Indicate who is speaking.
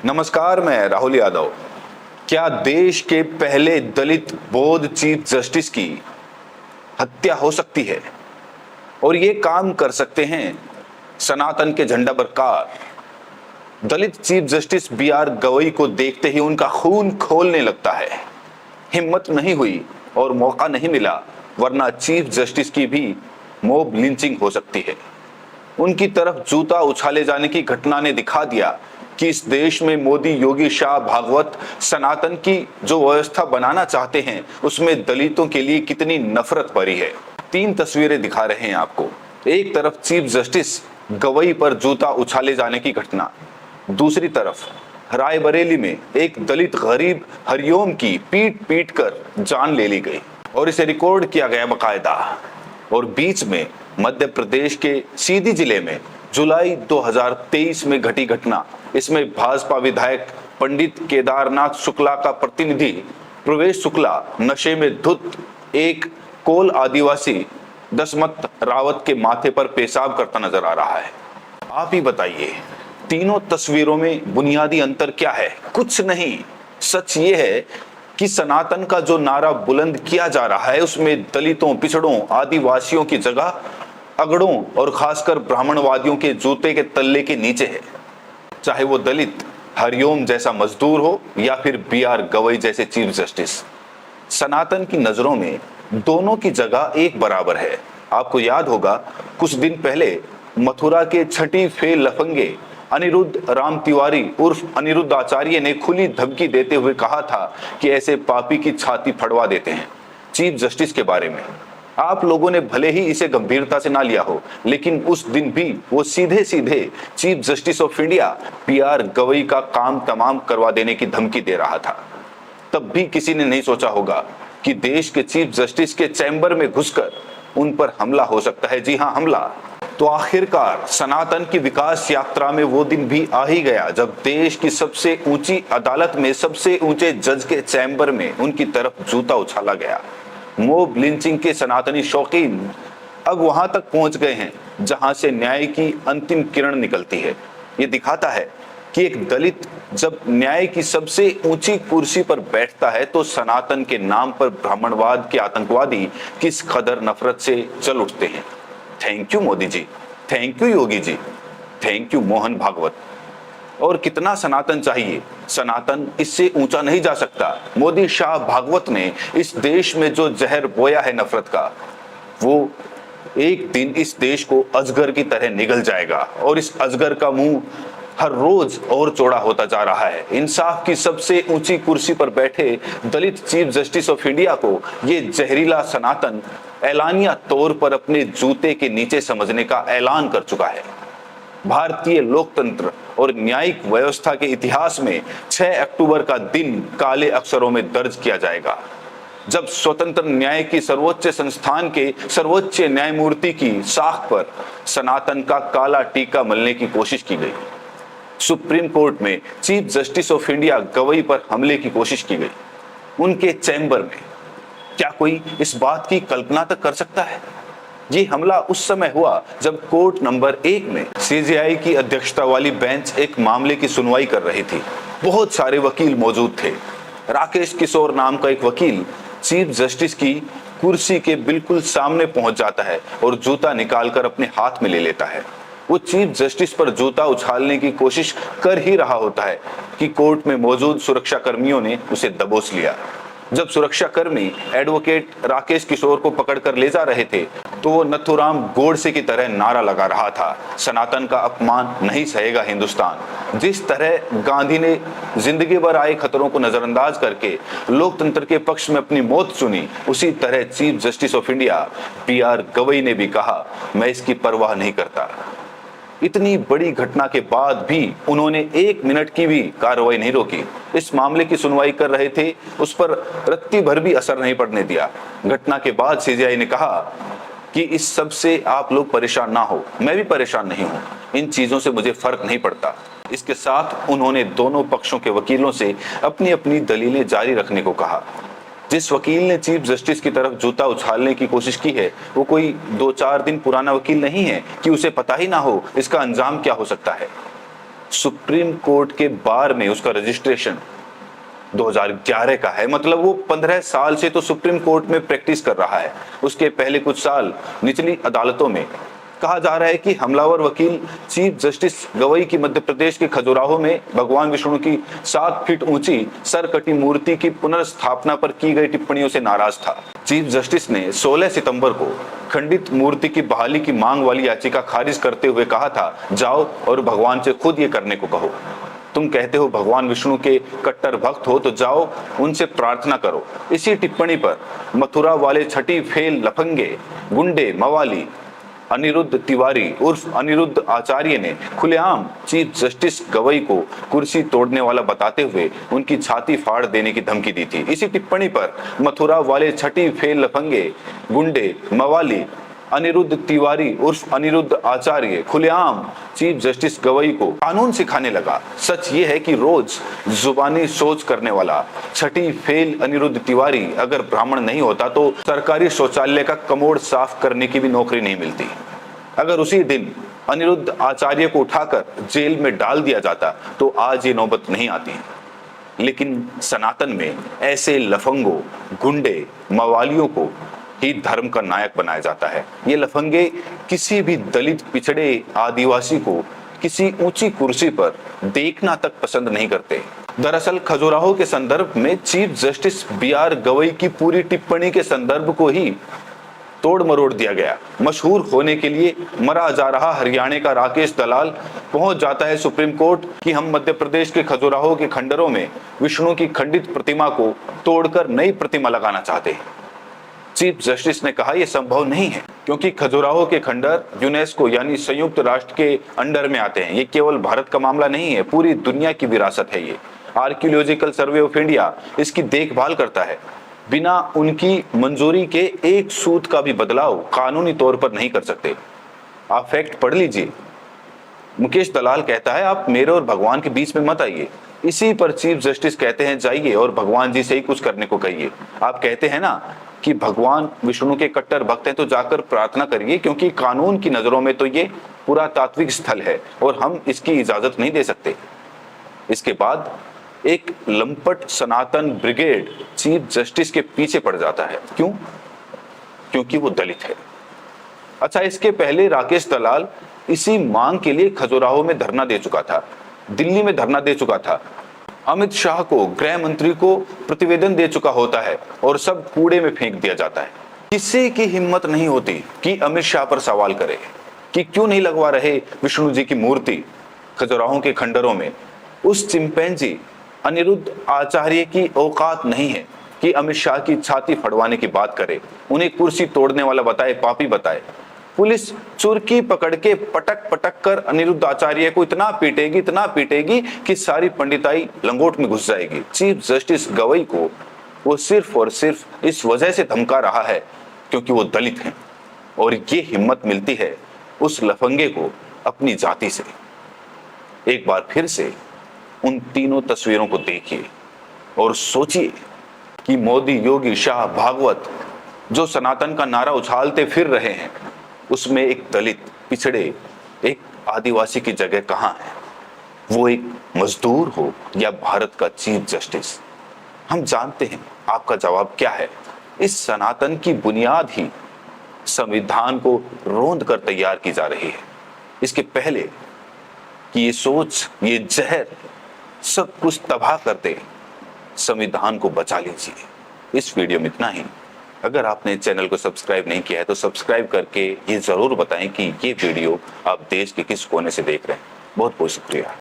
Speaker 1: नमस्कार, मैं राहुल यादव। क्या देश के पहले दलित बौद्ध चीफ जस्टिस की हत्या हो सकती है और ये काम कर सकते हैं सनातन के झंडा बरकरार? दलित चीफ जस्टिस बी.आर. गवई को देखते ही उनका खून खौलने लगता है। हिम्मत नहीं हुई और मौका नहीं मिला, वरना चीफ जस्टिस की भी मॉब लिंचिंग हो सकती है। उनकी तरफ जूता उछाले जाने की घटना ने दिखा दिया कि इस देश में मोदी, योगी, शाह, भागवत सनातन की जो व्यवस्था बनाना चाहते हैं उसमें दलितों के लिए कितनी नफरत भरी है। 3 तस्वीरें दिखा रहे हैं आपको। एक तरफ चीफ जस्टिस गवई पर जूता उछाले जाने की घटना, दूसरी तरफ रायबरेली में एक दलित गरीब हरिओम की पीट पीट कर जान ले ली गई और इसे रिकॉर्ड किया गया बकायदा। और बीच में मध्य प्रदेश के सीधी जिले में जुलाई 2023 में घटी घटना। इसमें भाजपा विधायक पंडित केदारनाथ शुक्ला का प्रतिनिधि प्रवेश शुक्ला नशे में धुत एक कोल आदिवासी दशमत रावत के माथे पर पेशाब करता नजर आ रहा है। आप ही बताइए, तीनों तस्वीरों में बुनियादी अंतर क्या है? कुछ नहीं। सच ये है कि सनातन का जो नारा बुलंद किया जा रहा है उसमें दलितों, पिछड़ों, आदिवासियों की जगह अगड़ों और खासकर ब्राह्मणवादियों के जूते के तल्ले के नीचे है। चाहे वो दलित हरिओम जैसा मजदूर हो या फिर बी.आर. गवई जैसे चीफ जस्टिस, सनातन की नजरों में दोनों की जगह एक बराबर है। आपको याद होगा, कुछ दिन पहले मथुरा के छठी फेल लफंगे अनिरुद्ध राम तिवारी उर्फ अनिरुद्ध आचार्य ने खुली धमकी देते हुए कहा था कि ऐसे पापी की छाती फड़वा देते हैं चीफ जस्टिस के बारे में। आप लोगों ने भले ही इसे गंभीरता से ना लिया हो, लेकिन उस दिन भी वो सीधे सीधे chief justice of India B R. Gavai का काम तमाम करवा देने की धमकी दे रहा था। तब भी किसी ने नहीं सोचा होगा कि देश के चीफ जस्टिस के चैम्बर में घुसकर उन पर हमला हो सकता है। जी हाँ, हमला। तो आखिरकार सनातन की विकास यात्रा में वो दिन भी आ ही गया जब देश की सबसे ऊंची अदालत में सबसे ऊंचे जज के चैम्बर में उनकी तरफ जूता उछाला गया। मॉब लिंचिंग के सनातनी शौकीन अब वहां तक पहुंच गए हैं जहां से न्याय की अंतिम किरण निकलती है। ये दिखाता है कि एक दलित जब न्याय की सबसे ऊंची कुर्सी पर बैठता है तो सनातन के नाम पर ब्राह्मणवाद के आतंकवादी किस कदर नफरत से चल उठते हैं। Thank you Modi ji, thank you Yogi ji, thank you Mohan Bhagwat. और कितना सनातन चाहिए? सनातन इससे ऊंचा नहीं जा सकता। मोदी, शाह, भागवत ने इस देश में जो जहर बोया है नफरत का, वो एक दिन इस देश को अजगर की तरह निगल जाएगा और इस अजगर का मुंह हर रोज और चौड़ा होता जा रहा है। इंसाफ की सबसे ऊंची कुर्सी पर बैठे दलित चीफ जस्टिस ऑफ इंडिया को ये जहरीला सनातन ऐलानिया तौर पर अपने जूते के नीचे समझने का ऐलान कर चुका है। भारतीय लोकतंत्र और न्यायिक व्यवस्था के इतिहास में 6 अक्टूबर का दिन काले अक्षरों में दर्ज किया जाएगा, जब स्वतंत्र न्याय की सर्वोच्च संस्थान के सर्वोच्च न्यायमूर्ति की साख पर सनातन का काला टीका मलने की कोशिश की गई। सुप्रीम कोर्ट में chief justice of India Gavai पर हमले की कोशिश की गई, उनके चैम्बर में। क्या कोई इस बात की कल्पना तक कर सकता है? ये हमला उस समय हुआ जब कोर्ट नंबर 1 में सीजेआई की अध्यक्षता वाली बेंच एक मामले की सुनवाई कर रही थी। बहुत सारे वकील मौजूद थे। राकेश किशोर नाम का एक वकील चीफ जस्टिस की कुर्सी के बिल्कुल सामने पहुंच जाता है और जूता निकालकर अपने हाथ में ले लेता है। वो चीफ जस्टिस पर जूता उछालने की कोशिश कर ही रहा होता है कि कोर्ट में मौजूद सुरक्षा कर्मियों ने उसे दबोच लिया। जब सुरक्षा कर्मी एडवोकेट राकेश किशोर को पकड़कर ले जा रहे थे तो वो नथुराम गोडसे की तरह नारा लगा रहा था, सनातन का अपमान नहीं सहेगा हिंदुस्तान। जिस तरह गांधी ने जिंदगी भर आए खतरों को नजरअंदाज करके लोकतंत्र के पक्ष में अपनी मौत चुनी, उसी तरह chief justice of India B R. Gavai ने भी कहा, मैं इसकी परवाह नहीं करता। इतनी बड़ी घटना के बाद भी उन्होंने 1 मिनट की भी कार्रवाई नहीं रोकी। इस मामले की सुनवाई कर रहे थे, उस पर रत्ती भर भी असर नहीं पड़ने दिया। घटना के बाद सीजेआई ने कहा कि इस सब से आप लोग परेशान ना हो, मैं भी परेशान नहीं हूं, इन चीजों से मुझे फर्क नहीं पड़ता। इसके साथ उन्होंने दोनों पक्षों के वकीलों से अपनी अपनी दलीलें जारी रखने को कहा। जिस वकील ने चीफ जस्टिस की तरफ जूता उछालने की कोशिश की है वो कोई 2-4 दिन पुराना वकील नहीं है कि उसे पता ही ना हो इसका अंजाम क्या हो सकता है। सुप्रीम कोर्ट के बार में उसका रजिस्ट्रेशन 2011 का है। मतलब वो 15 साल से तो सुप्रीम कोर्ट में प्रैक्टिस कर रहा है। उसके पहले कुछ साल निचली अदालतों में। कहा जा रहा है कि हमलावर वकील चीफ जस्टिस गवई की मध्य प्रदेश के खजुराहो में भगवान विष्णु की 7 फीट ऊंची सरकटी मूर्ति की पुनर्स्थापना पर की गई टिप्पणियों से नाराज था। चीफ जस्टिस ने 16 सितंबर को खंडित मूर्ति की बहाली की मांग वाली याचिका खारिज करते हुए कहा था, जाओ और भगवान से खुद ये करने को कहो। तुम कहते हो भगवान विष्णु के कट्टर भक्त हो तो जाओ उनसे प्रार्थना करो। इसी टिप्पणी पर मथुरा वाले छठी फेल लफंगे गुंडे मवाली अनिरुद्ध तिवारी उर्फ अनिरुद्ध आचार्य ने खुलेआम चीफ जस्टिस गवई को कुर्सी तोड़ने वाला बताते हुए उनकी छाती फाड़ देने की धमकी दी थी। इसी टिप्पणी पर मथुरा वाले छठी फेल लफंगे गुंडे मवाली अनिरुद्ध तिवारी उर्फ अनिरुद्ध आचार्य खुलेआम चीफ जस्टिस गवई को कानून सिखाने लगा। सच ये है कि रोज जुबानी सोच करने वाला छठी फेल अनिरुद्ध तिवारी अगर ब्राह्मण नहीं होता तो सरकारी शौचालय का कमोड साफ करने की भी नौकरी नहीं मिलती। अगर उसी दिन अनिरुद्ध आचार्य को उठाकर जेल में डाल दिया जाता तो आज ये नौबत नहीं आती। लेकिन सनातन में ऐसे लफंगों गुंडे मवालियों को ही धर्म का नायक बनाया जाता है। ये लफंगे किसी भी दलित पिछड़े आदिवासी को किसी ऊंची कुर्सी पर देखना तक पसंद नहीं करते। दरअसल खजुराहो के संदर्भ में चीफ जस्टिस BR गवई की पूरी टिप्पणी के संदर्भ को ही तोड़ मरोड़ दिया गया। मशहूर होने के लिए मरा जा रहा हरियाणा का राकेश दलाल पहुंच जाता है सुप्रीम कोर्ट कि हम मध्य प्रदेश के खजुराहो के खंडरों में विष्णु की खंडित प्रतिमा को तोड़कर नई प्रतिमा लगाना चाहते हैं। चीफ जस्टिस ने कहा यह संभव नहीं है क्योंकि खजुराहो के खंडर यूनेस्को यानी संयुक्त राष्ट्र के अंडर में आते हैं। ये केवल भारत का मामला नहीं है, पूरी दुनिया की विरासत है। ये आर्कियोलॉजिकल सर्वे ऑफ इंडिया इसकी देखभाल करता है। बिना उनकी मंजूरी के एक सूत का भी बदलाव कानूनी तौर पर नहीं कर सकते। आप फैक्ट पढ़ लीजिए। मुकेश दलाल कहता है आप मेरे और भगवान के बीच में मत आइए। इसी पर चीफ जस्टिस कहते हैं जाइए और भगवान जी से ही कुछ करने को कहिए। आप कहते हैं ना कि भगवान विष्णु के कट्टर भक्त हैं तो जाकर प्रार्थना करिए, क्योंकि कानून की नजरों में तो ये पुरातात्विक स्थल है और हम इसकी इजाजत नहीं दे सकते। इसके बाद एक लंपट सनातन ब्रिगेड चीफ जस्टिस के पीछे पड़ जाता है। क्यों? क्योंकि वो दलित है। अच्छा, इसके पहले राकेश दलाल इसी मांग के लिए खजुराहो में धरना दे चुका था, दिल्ली में धरना दे चुका था, अमित शाह को गृह मंत्री को प्रतिवेदन दे चुका होता है और सब कूड़े में फेंक दिया जाता है। किसी की हिम्मत नहीं होती कि अमित शाह पर सवाल करे कि क्यों नहीं लगवा रहे विष्णु जी की मूर्ति खजुराहो के खंडरों में। उस चिंपैंजी अनिरुद्ध आचार्य की औकात नहीं है कि अमित शाह की छाती फड़वाने की बात करे, उन्हें कुर्सी तोड़ने वाला बताए, पापी बताए। पुलिस चुरकी पकड़ के पटक पटक कर अनिरुद्ध आचार्य को इतना पीटेगी कि सारी पंडिताई लंगोट में घुस जाएगी। चीफ जस्टिस गवई को वो सिर्फ और सिर्फ इस वजह से धमका रहा है क्योंकि वो दलित हैं, और ये हिम्मत मिलती है उस लफंगे को अपनी जाति से। एक बार फिर से उन तीनों तस्वीरों को देखिए और सोचिए कि मोदी, योगी, शाह, भागवत जो सनातन का नारा उछालते फिर रहे हैं, उसमें एक दलित, पिछड़े, एक आदिवासी की जगह कहां है? वो एक मजदूर हो या भारत का चीफ जस्टिस? हम जानते हैं आपका जवाब क्या है। इस सनातन की बुनियाद ही संविधान को रोंद कर तैयार की जा रही है। इसके पहले कि ये सोच, ये जहर सब कुछ तबाह कर दे, संविधान को बचा लीजिए। इस वीडियो में इतना ही। अगर आपने चैनल को सब्सक्राइब नहीं किया है तो सब्सक्राइब करके ये जरूर बताएं कि ये वीडियो आप देश के किस कोने से देख रहे हैं। बहुत बहुत शुक्रिया।